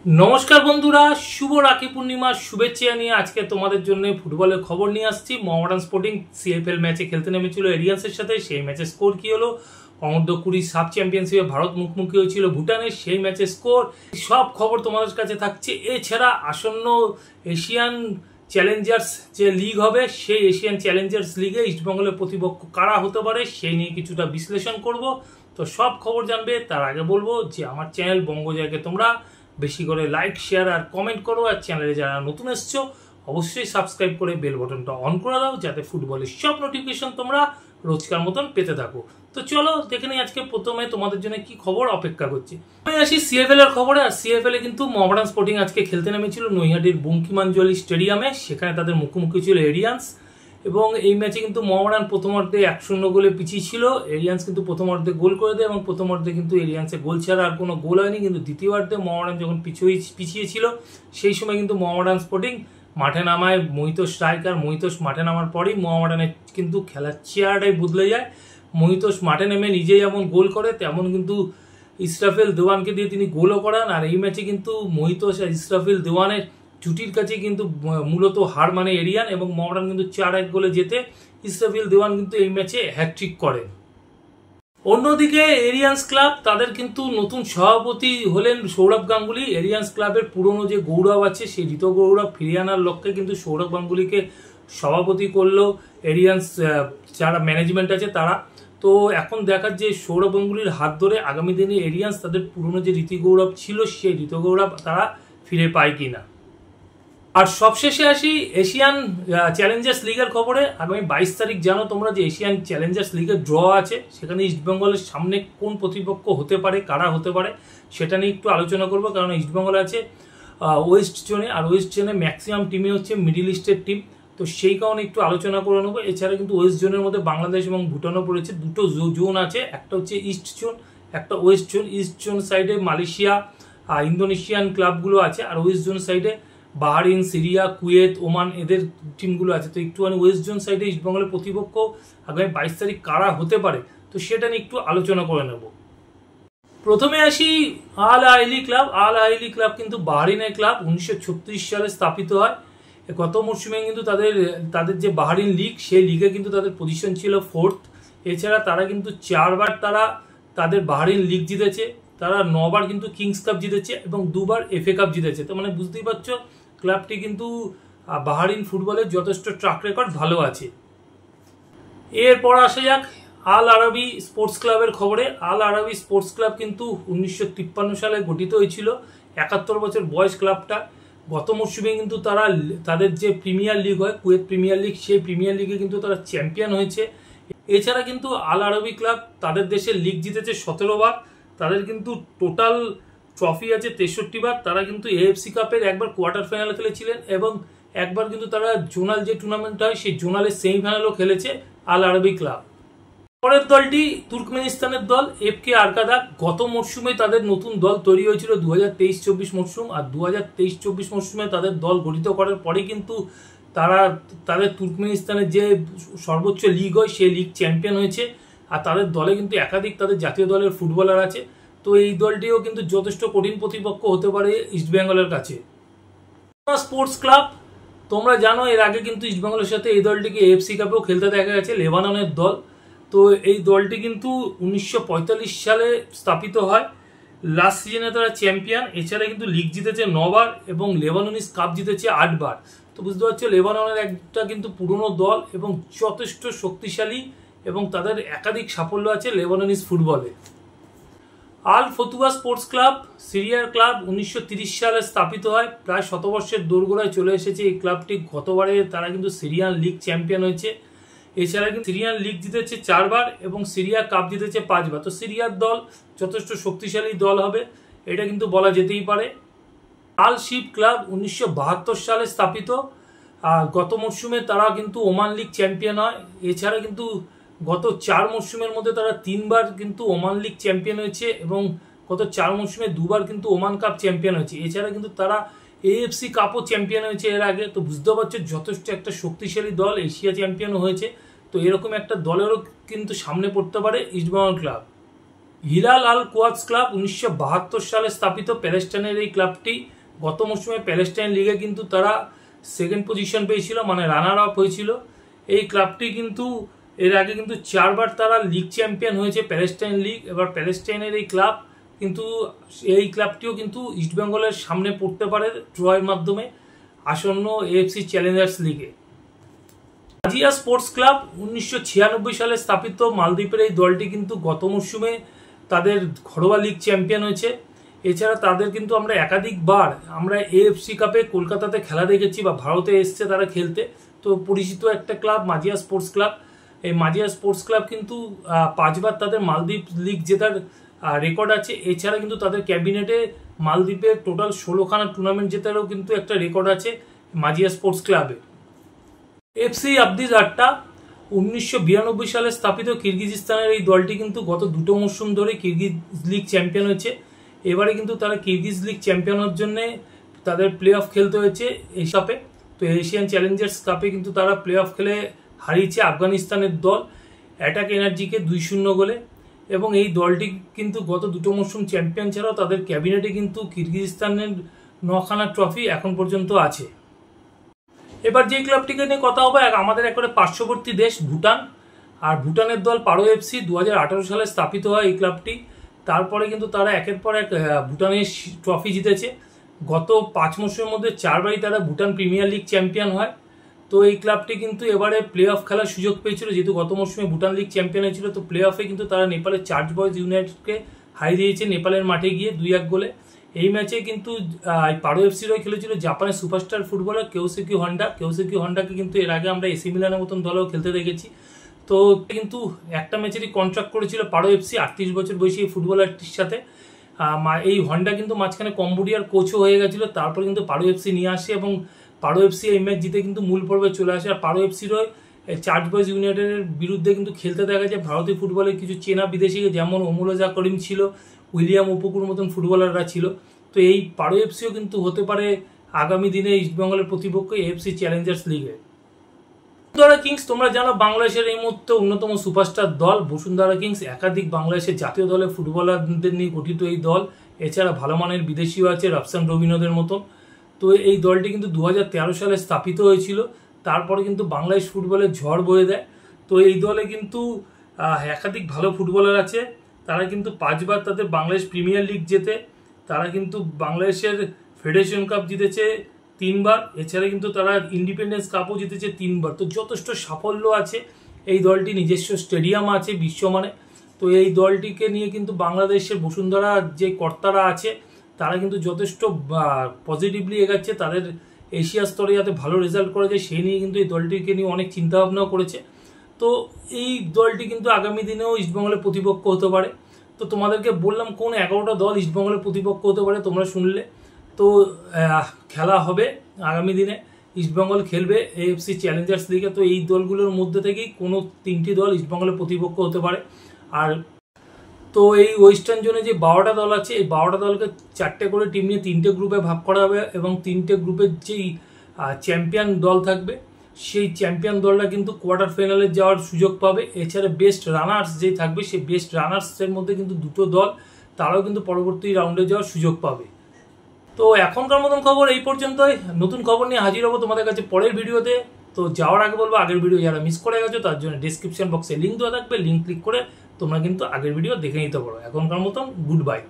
नमस्कार बंधुरा शुभ राखी पूर्णिमा शुभेच्छा निये आज के तुम्हारे जन्य फुटबलेर खबर निये आसछि। मोहम्मडान स्पोर्टिंग सीएफएल मैचे खेलते नेमेछिल एरियान्सের সাথে। সেই ম্যাচের স্কোর কি হলো, অনূর্ধ্ব 20 সাব চ্যাম্পিয়নশিপে ভারত মুখোমুখি হয়েছিল ভুটানের, সেই ম্যাচের স্কোর সব খবর তোমাদের কাছে থাকছে। এছাড়া আসন্ন এশিয়ান চ্যালেঞ্জার্স যে লিগ হবে সেই এশিয়ান চ্যালেঞ্জার্স লিগে ইস্টবেঙ্গলের প্রতিপক্ষ কারা হতে পারে সেই নিয়ে কিছুটা বিশ্লেষণ করব। তো সব খবর জানবে তার আগে বলবো যে আমার চ্যানেল বঙ্গজয়কে তোমরা বেশি করে লাইক শেয়ার আর কমেন্ট করো, আর চ্যানেলে যারা নতুন এসছো অবশ্যই সাবস্ক্রাইব করে বেল বাটনটা অন করে দাও যাতে ফুটবলের সব নোটিফিকেশন তোমরা রোজকার মতন পেতে থাকো। তো চলো দেখে নিই আজকে প্রথমে তোমাদের জন্য কি খবর অপেক্ষা করছে। আমি আসি সিএফএল এর খবরে। আর সিএফএল এ কিন্তু মোহামেডান স্পোর্টিং আজকে খেলতে নেমেছিল নৈহাটির বঙ্কিমাঞ্জলি স্টেডিয়ামে। সেখানে তাদের মুখোমুখি ছিল এরিয়ান্স এবং এই ম্যাচে কিন্তু মোহামেডান প্রথমার্ধে 1-0 গোলে পিছিয়ে ছিল। এরিয়ান্স কিন্তু প্রথমার্ধে গোল করে দেয় এবং প্রথমার্ধে কিন্তু এরিয়ান্সের গোল ছাড়া আর কোনো গোল হয়নি। কিন্তু দ্বিতীয়ার্ধে মোহামেডান যখন পিছিয়ে ছিল সেই সময় কিন্তু মোহামেডান স্পোর্টিং মাঠে নামায় মোহিতোষ স্ট্রাইকার। মোহিতোষ মাঠে নামার পরেই মোহামেডানের কিন্তু খেলার চেহারাটাই বদলে যায়। মোহিতোষ মাঠে নেমে নিজে যেমন গোল করে তেমন কিন্তু ইসরাফিল দেওয়ানকে দিয়ে তিনি গোলও করান। আর এই ম্যাচে কিন্তু মোহিতোষ আর ইসরাফিল দেওয়ানের জুটির কাছে কিন্তু মূলত হার মানে এরিয়ান এবং মোহামেডান কিন্তু 4-1 গোলে যেতে ইসরাফিল দেওয়ান কিন্তু এই ম্যাচে হ্যাটট্রিক করেন। অন্যদিকে এরিয়ান্স ক্লাব তাদের কিন্তু নতুন সভাপতি হলেন সৌরভ গাঙ্গুলি। এরিয়ান্স ক্লাবের পুরনো যে গৌরব আছে সেই ঋত গৌরব ফিরিয়ে আনার লক্ষ্যে কিন্তু সৌরভ গাঙ্গুলিকে সভাপতি করলো এরিয়ান্স যারা ম্যানেজমেন্ট আছে তারা। তো এখন দেখার যে সৌরভ গাঙ্গুলির হাত ধরে আগামী দিনে এরিয়ান্স তাদের পুরনো যে রীতি গৌরব ছিল সেই ঋত গৌরব তারা ফিরে পায় কিনা। আর সবশেষে আসি এশিয়ান চ্যালেঞ্জার্স লিগের খবরে। আগামী 22 তারিখ জানো তোমরা যে এশিয়ান চ্যালেঞ্জার্স লিগের ড্র আছে, সেখানে ইস্টবেঙ্গলের সামনে কোন প্রতিপক্ষ হতে পারে, কারা হতে পারে সেটা নিয়ে একটু আলোচনা করবো। কারণ ইস্টবেঙ্গল আছে ওয়েস্ট জোনে, আর ওয়েস্ট জোনে ম্যাক্সিমাম টিমই হচ্ছে মিডিল ইস্টের টিম, তো সেই কারণে একটু আলোচনা করে নেবো। এছাড়া কিন্তু ওয়েস্ট জোনের মধ্যে বাংলাদেশ এবং ভুটানও পড়েছে। দুটো জোন আছে, একটা হচ্ছে ইস্ট জোন একটা ওয়েস্ট জোন। ইস্ট জোন সাইডে মালয়েশিয়া ইন্দোনেশিয়ান ক্লাবগুলো আছে, আর ওয়েস্ট জোন সাইডে বাহারিন, সিরিয়া, কুয়েত, ওমান এদের টিমগুলো আছে। তো একটুখানি ওয়েস্ট জোন সাইডে ইস্টবেঙ্গলের প্রতিপক্ষ আগামী 22 তারিখ কারা হতে পারে তো সেটা নিয়ে একটু আলোচনা করে নেব। প্রথমে আসি আল আহলি ক্লাব। আল আহলি ক্লাব কিন্তু বাহারিনের ক্লাব, 1936 সালে স্থাপিত হয়। গত মরশুমে কিন্তু তাদের যে বাহারিন লিগ সেই লিগে কিন্তু তাদের পজিশন ছিল 4th। এছাড়া তারা কিন্তু 4 বার তাদের বাহারিন লিগ জিতেছে। তারা 9 বার কিন্তু কিংস কাপ জিতেছে এবং 2 বার এফএ কাপ জিতেছে। তো মানে বুঝতেই পারছো ক্লাবটি কিন্তু বাহারিন ফুটবলের যথেষ্ট ট্র্যাক রেকর্ড ভালো আছে। এরপর আসা যাক আল আরাবি স্পোর্টস ক্লাবের খবরে। আল আরাবি স্পোর্টস ক্লাব কিন্তু 1953 সালে গঠিত হয়েছিল। 71 বছর বয়স ক্লাবটা। গত মরশুমে কিন্তু তারা তাদের যে প্রিমিয়ার লিগ হয় কুয়েত প্রিমিয়ার লিগ, সেই প্রিমিয়ার লিগে কিন্তু তারা চ্যাম্পিয়ন হয়েছে। এছাড়া কিন্তু আল আরাবি ক্লাব তাদের দেশের লিগ জিতেছে 17 বার। তাদের কিন্তু টোটাল ট্রফি আছে 63 বার। তারা কিন্তু এএফসি কাপের একবার কোয়ার্টার ফাইনাল খেলেছিলেন এবং একবার কিন্তু তারা জোনাল যে টুর্নামেন্ট হয় সেই জোনালের সেমিফাইনালও খেলেছে আল আরাবি ক্লাব। পরের দলটি তুর্কমেনিস্তানের দল এফকে আরকাদাক। গত মরশুমে তাদের নতুন দল তৈরি হয়েছিল 2023-24 মরশুম। আর 2023-24 মরশুমে তাদের দল গঠিত করার পরে কিন্তু তাদের তুর্কমেনিস্তানের যে সর্বোচ্চ লিগ হয় সেই লিগ চ্যাম্পিয়ন হয়েছে। আর তাদের দলে কিন্তু একাধিক তাদের জাতীয় দলের ফুটবলার আছে। তো এই দলটিও কিন্তু যথেষ্ট কঠিন প্রতিপক্ষ হতে পারে ইস্টবেঙ্গলের কাছে। স্পোর্টস ক্লাব তোমরা জানো এর আগে কিন্তু ইস্টবেঙ্গলের সাথে এই দলটিকে এএফসি কাপেও খেলতে দেখা গেছে, লেবাননের দল। তো এই দলটি কিন্তু 1945 সালে স্থাপিত হয়। লাস্ট সিজনে তারা চ্যাম্পিয়ন। এছাড়া কিন্তু লিগ জিতেছে 9 বার এবং লেবাননিস কাপ জিতেছে 8 বার। তো বুঝতে পারছো লেবাননের একটা কিন্তু পুরনো দল এবং যথেষ্ট শক্তিশালী এবং তাদের একাধিক সাফল্য আছে লেবাননিস ফুটবলে। আল ফতুয়া স্পোর্টস ক্লাব সিরিয়ার ক্লাব 1930 সালে স্থাপিত হয়। প্রায় 100 বর্ষের দোরগোড়ায় চলে এসেছে এই ক্লাবটি। গতবারে তারা কিন্তু সিরিয়ান লিগ চ্যাম্পিয়ন হয়েছে। এছাড়া কিন্তু সিরিয়ান লিগ জিতেছে 4 বার এবং সিরিয়া কাপ জিতেছে 5 বার। তো সিরিয়ার দল যথেষ্ট শক্তিশালী দল হবে, এটা কিন্তু বলা যেতেই পারে। আল শিব ক্লাব 1972 সালে স্থাপিত। গত মরশুমে তারা কিন্তু ওমান লিগ চ্যাম্পিয়ন হয়। এছাড়া কিন্তু গত 4 মরশুমের মধ্যে তারা 3 বার কিন্তু ওমান লিগ চ্যাম্পিয়ন হয়েছে এবং গত 4 মরশুমে 2 বার কিন্তু ওমান কাপ চ্যাম্পিয়ন হয়েছে। এছাড়া কিন্তু তারা এএফসি কাপও চ্যাম্পিয়ন হয়েছে এর আগে। তো বুঝতে পারছো যথেষ্ট একটা শক্তিশালী দল, এশিয়া চ্যাম্পিয়ন হয়েছে। তো এরকম একটা দলেরও কিন্তু সামনে পড়তে পারে ইস্টবেঙ্গল ক্লাব। হিলাল আল কোয়াতস ক্লাব 1972 সালে স্থাপিত প্যালেস্টাইনের এই ক্লাবটি গত মৌসুমে প্যালেস্টাইন লিগে কিন্তু তারা সেকেন্ড পজিশন পেয়েছিল, মানে রানার আপ হয়েছিল। এই ক্লাবটি কিন্তু এর আগে কিন্তু 4 বার তারা লিগ চ্যাম্পিয়ন হয়েছে, প্যালেস্টাইন লিগ। এবার প্যালেস্টাইনের এই ক্লাব কিন্তু এই ক্লাবটিও কিন্তু ইস্টবেঙ্গলের সামনে পড়তে পারে ড্রয়ের মাধ্যমে আসন্ন এএফসি চ্যালেঞ্জার্স লিগে। মাজিয়া স্পোর্টস ক্লাব 1996 সালে স্থাপিত মালদ্বীপের এই দলটি কিন্তু গত মৌসুমে তাদের ঘরোয়া লিগ চ্যাম্পিয়ন হয়েছে। এছাড়া তাদের কিন্তু আমরা একাধিকবার আমরা এএফসি কাপে কলকাতাতে খেলা দেখেছি বা ভারতে এসছে তারা খেলতে। তো পরিচিত একটা ক্লাব মাজিয়া স্পোর্টস ক্লাব। এই মাজিয়া স্পোর্টস ক্লাব কিন্তু 5 বার তাদের মালদ্বীপ লিগ জেতার রেকর্ড আছে। এছাড়া কিন্তু তাদের ক্যাবিনেটে মালদ্বীপের টোটাল 16খানা টুর্নামেন্ট জেতারও কিন্তু একটা রেকর্ড আছে মাজিয়া স্পোর্টস ক্লাবে। এফসি আব্দিজ আট্টা 1992 সালে স্থাপিত কিরগিজস্তানের এই দলটি কিন্তু গত 2 মৌসুম ধরে কিরগিজ লিগ চ্যাম্পিয়ন হয়েছে। এবারে কিন্তু তারা কিরগিজ লিগ চ্যাম্পিয়ন হওয়ার জন্য তাদের প্লে অফ খেলতে হয়েছে এই কাপে। তো এশিয়ান চ্যালেঞ্জার্স কাপে কিন্তু তারা প্লে অফ খেলে হারিয়েছে আফগানিস্তানের দল অ্যাটাক এনার্জিকে 2-0 গোলে। এবং এই দলটি কিন্তু গত 2 মৌসুম চ্যাম্পিয়ন ছাড়াও তাদের ক্যাবিনেটে কিন্তু কিরগিজস্তানের 9খানা ট্রফি এখন পর্যন্ত আছে। এবার যে ক্লাবটিকে নিয়ে কথা হবে আমাদের একেবারে পার্শ্ববর্তী দেশ ভুটান। আর ভুটানের দল পারো এফসি 2018 সালে স্থাপিত হয় এই ক্লাবটি। তারপরে কিন্তু তারা একের পর এক ভুটানের ট্রফি জিতেছে। গত 5 মৌসুমের মধ্যে 4 বারই তারা ভুটান প্রিমিয়ার লিগ চ্যাম্পিয়ন হয়। তো এই ক্লাবটি কিন্তু এবারে প্লে অফ খেলার সুযোগ পেয়েছিল, যেহেতু গত মৌসুমে ভুটান লিগ চ্যাম্পিয়ন হয়েছিল। তো প্লে অফে কিন্তু তারা নেপালের চার্জ বয়েজ ইউনাইটেডকে হারিয়ে দিয়েছে নেপালের মাঠে গিয়ে 2-1 গোলে। এই ম্যাচে কিন্তু পারো এফসির হয়ে খেলেছিল জাপানের সুপারস্টার ফুটবলার কেওসুকি হন্ডা। কেওসুকি হন্ডাকে কিন্তু এর আগে আমরা এসি মিলানের মতন দলেও খেলতে দেখেছি। তো কিন্তু একটা ম্যাচেরই কন্ট্রাক্ট করেছিল পারো এফসি 38 বছর বয়সী এই ফুটবলারটির সাথে। এই হন্ডা কিন্তু মাঝখানে কম্বোডিয়ার কোচও হয়ে গেছিল, তারপর কিন্তু পারো এফসি নিয়ে আসে এবং পারো এফসি এই ম্যাচ জিতে কিন্তু মূল পর্বে চলে আসে। আর পারো এফসির হয়ে চার্জ বয়েজ ইউনাইটেডের বিরুদ্ধে কিন্তু খেলতে দেখা যায় ভারতীয় ফুটবলের কিছু চেনা বিদেশি, যেমন অমুলজা করিম ছিল, উইলিয়াম ওপুকুর মতন ফুটবলাররা ছিল। তো এই পারো এফসিও কিন্তু হতে পারে আগামী দিনে ইস্টবেঙ্গলের প্রতিপক্ষ এএফসি চ্যালেঞ্জার্স লিগে। বসুন্ধরা কিংস তোমরা জানো বাংলাদেশের এই মুহূর্তে অন্যতম সুপারস্টার দল। বসুন্ধরা কিংস একাধিক বাংলাদেশের জাতীয় দলের ফুটবলারদের নিয়ে গঠিত এই দল। এছাড়া ভালো মানের বিদেশিও আছে রাফসান রবিনদের মতো। তো এই দলটি কিন্তু 2013 সালে স্থাপিত হয়েছিল। তারপরে কিন্তু বাংলাদেশ ফুটবলের ঝড় বয়ে দেয়। তো এই দলে কিন্তু একাধিক ভালো ফুটবলার আছে। তারা কিন্তু 5 বার তাদের বাংলাদেশ প্রিমিয়ার লিগ জেতে। তারা কিন্তু বাংলাদেশের ফেডারেশন কাপ জিতেছে 3 বার। এছাড়া কিন্তু তারা ইন্ডিপেন্ডেন্স কাপও জিতেছে 3 বার। তো যথেষ্ট সাফল্য আছে এই দলটি, নিজস্ব স্টেডিয়াম আছে বিশ্বমানে। তো এই দলটিকে নিয়ে কিন্তু বাংলাদেশের বসুন্ধরা যে কর্তারা আছে তারা কিন্তু যথেষ্ট পজিটিভলি এগাচ্ছে। তাদের এশিয়া স্তরে যাতে ভালো রেজাল্ট করা যায় সেই নিয়ে কিন্তু এই দলটিকে নিয়ে অনেক চিন্তাভাবনাও করেছে। তো এই দলটি কিন্তু আগামী দিনেও ইস্টবেঙ্গলের প্রতিপক্ষ হতে পারে। তো তোমাদেরকে বললাম কোন 11টা দল ইস্টবেঙ্গলের প্রতিপক্ষ হতে পারে, তোমরা শুনলে। তো খেলা হবে আগামী দিনে, ইস্টবেঙ্গল খেলবে এএফসি চ্যালেঞ্জার্স লিগে। তো এই দলগুলোর মধ্যে থেকেই কোনো 3টি দল ইস্টবেঙ্গলের প্রতিপক্ষ হতে পারে। আর তো এই ওয়েস্টার্ন জোনে যে 12টা দল আছে এই 12টা দলকে 4টে করে টিম নিয়ে 3টে গ্রুপে ভাগ করা হবে এবং 3টে গ্রুপের যেই চ্যাম্পিয়ন দল থাকবে সেই চ্যাম্পিয়ন দলটা কিন্তু কোয়ার্টার ফাইনালে যাওয়ার সুযোগ পাবে। এছাড়া বেস্ট রানার্স যেই থাকবে সেই বেস্ট রানার্সের মধ্যে কিন্তু 2টো দল তারাও কিন্তু পরবর্তী রাউন্ডে যাওয়ার সুযোগ পাবে। তো এখনকার মতন খবর এই পর্যন্তই। নতুন খবর নিয়ে হাজির হবো তোমাদের কাছে পরের ভিডিওতে। তো যাওয়ার আগে বলবো আগের ভিডিও যারা মিস করে গেছো তার জন্য ডিসক্রিপশন বক্সে লিঙ্ক দেওয়া থাকবে, লিঙ্ক ক্লিক করে তোমরা কিন্তু আগের ভিডিও দেখে নিতে পারো। এখনকার মতন গুড বাই।